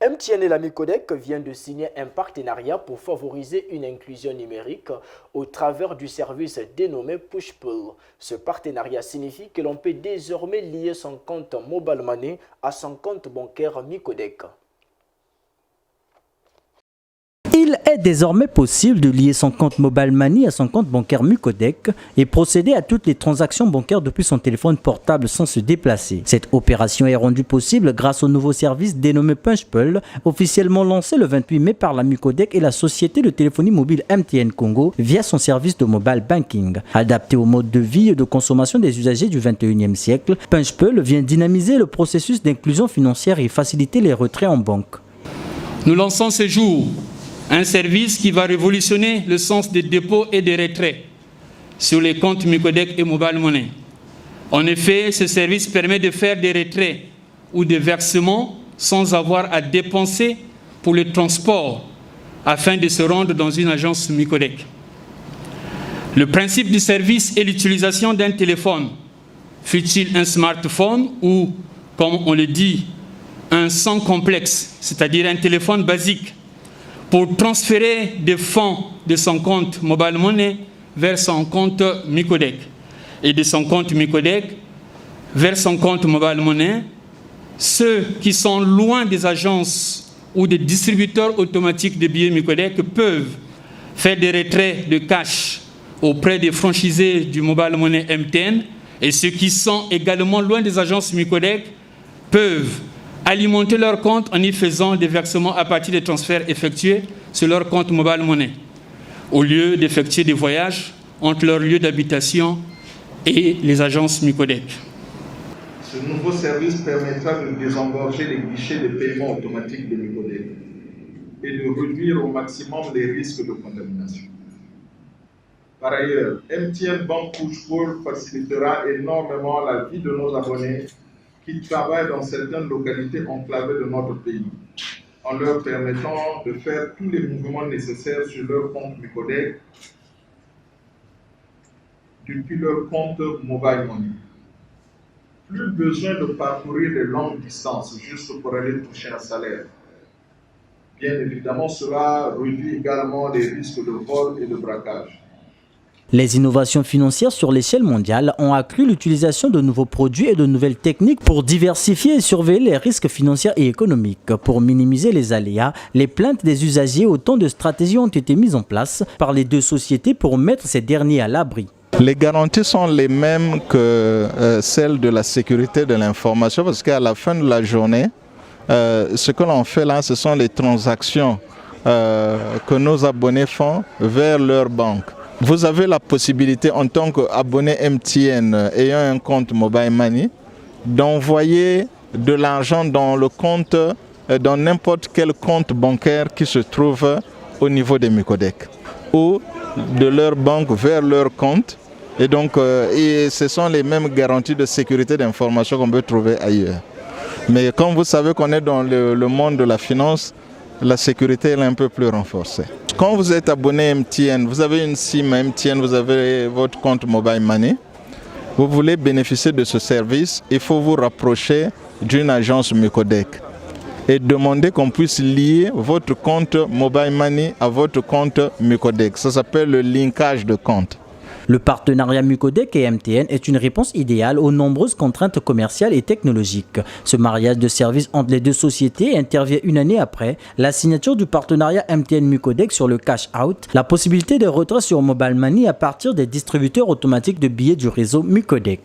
MTN et la Micodec viennent de signer un partenariat pour favoriser une inclusion numérique au travers du service dénommé Push-Pull. Ce partenariat signifie que l'on peut désormais lier son compte Mobile Money à son compte bancaire Micodec. Il est désormais possible de lier son compte Mobile Money à son compte bancaire Micodec et procéder à toutes les transactions bancaires depuis son téléphone portable sans se déplacer. Cette opération est rendue possible grâce au nouveau service dénommé Push-Pull, officiellement lancé le 28 mai par la Micodec et la société de téléphonie mobile MTN Congo via son service de mobile banking. Adapté au mode de vie et de consommation des usagers du 21e siècle, Push-Pull vient dynamiser le processus d'inclusion financière et faciliter les retraits en banque. Nous lançons ce jour un service qui va révolutionner le sens des dépôts et des retraits sur les comptes Micodec et Mobile Money. En effet, ce service permet de faire des retraits ou des versements sans avoir à dépenser pour le transport afin de se rendre dans une agence Micodec. Le principe du service est l'utilisation d'un téléphone, fût-il un smartphone ou, comme on le dit, un sans complexe, c'est-à-dire un téléphone basique, pour transférer des fonds de son compte Mobile Money vers son compte Micodec et de son compte Micodec vers son compte Mobile Money. Ceux qui sont loin des agences ou des distributeurs automatiques de billets Micodec peuvent faire des retraits de cash auprès des franchisés du Mobile Money MTN, et ceux qui sont également loin des agences Micodec peuvent alimenter leur compte en y faisant des versements à partir des transferts effectués sur leur compte Mobile Money, au lieu d'effectuer des voyages entre leur lieu d'habitation et les agences Micodec. Ce nouveau service permettra de désengorger les guichets de paiement automatique de Micodec et de réduire au maximum les risques de contamination. Par ailleurs, MTN Bank Push-Pull facilitera énormément la vie de nos abonnés qui travaillent dans certaines localités enclavées de notre pays, en leur permettant de faire tous les mouvements nécessaires sur leur compte Micodec depuis leur compte Mobile Money. Plus besoin de parcourir de longues distances juste pour aller toucher un salaire. Bien évidemment, cela réduit également les risques de vol et de braquage. Les innovations financières sur l'échelle mondiale ont accru l'utilisation de nouveaux produits et de nouvelles techniques pour diversifier et surveiller les risques financiers et économiques. Pour minimiser les aléas, les plaintes des usagers, autant de stratégies ont été mises en place par les deux sociétés pour mettre ces derniers à l'abri. Les garanties sont les mêmes que celles de la sécurité de l'information, parce qu'à la fin de la journée, ce que l'on fait là, ce sont les transactions que nos abonnés font vers leur banque. Vous avez la possibilité en tant qu'abonné MTN ayant un compte Mobile Money d'envoyer de l'argent dans le compte, dans n'importe quel compte bancaire qui se trouve au niveau des Micodec ou de leur banque vers leur compte. Et donc, ce sont les mêmes garanties de sécurité d'information qu'on peut trouver ailleurs. Mais comme vous savez qu'on est dans le monde de la finance, la sécurité est un peu plus renforcée. Quand vous êtes abonné MTN, vous avez une SIM MTN, vous avez votre compte Mobile Money, vous voulez bénéficier de ce service, il faut vous rapprocher d'une agence Micodec et demander qu'on puisse lier votre compte Mobile Money à votre compte Micodec. Ça s'appelle le linkage de compte. Le partenariat Micodec et MTN est une réponse idéale aux nombreuses contraintes commerciales et technologiques. Ce mariage de services entre les deux sociétés intervient une année après la signature du partenariat MTN-Micodec sur le cash out, la possibilité de retrait sur Mobile Money à partir des distributeurs automatiques de billets du réseau Micodec.